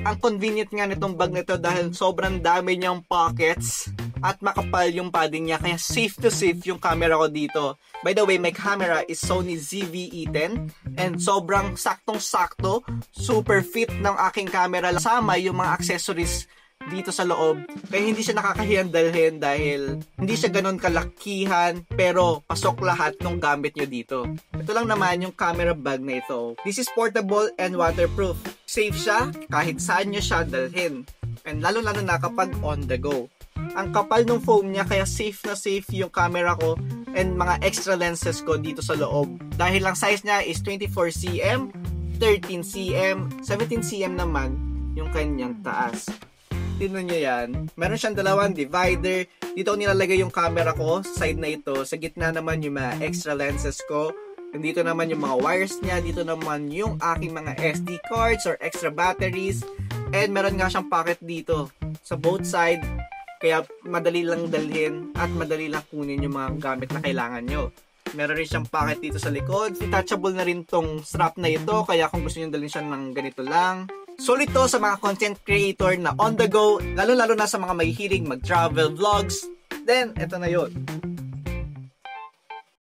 Ang convenient nga nitong bag nito dahil sobrang dami niyang pockets at makapal yung padding niya, kaya safe to safe yung camera ko dito. By the way, my camera is Sony ZV-E10 and sobrang saktong-sakto, super fit ng aking camera. Sama yung mga accessories dito sa loob, kaya hindi siya nakakahiyang dalhin dahil hindi siya ganun kalakihan, pero pasok lahat ng gamit nyo dito. Ito lang naman yung camera bag na ito. This is portable and waterproof. Safe siya kahit saan nyo siya dalhin, and lalo-lalo na kapag on the go. Ang kapal ng foam niya, kaya safe na safe yung camera ko and mga extra lenses ko dito sa loob. Dahil ang size niya is 24cm, 13cm, 17cm naman yung kanyang taas. Tignan nyo yan. Meron siyang dalawang divider. Dito ko nilalagay yung camera ko, side na ito. Sa gitna naman yung mga extra lenses ko. Dito naman yung mga wires niya. Dito naman yung aking mga SD cards or extra batteries. And meron nga siyang pocket dito sa both side. Kaya madali lang dalhin at madali lang kunin yung mga gamit na kailangan nyo. Meron rin siyang pocket dito sa likod. Detachable na rin tong strap na ito. Kaya kung gusto nyo dalhin siya ng ganito lang. Solid to sa mga content creator na on the go, lalo-lalo na sa mga may hilig mag-travel vlogs. Then, eto na yun.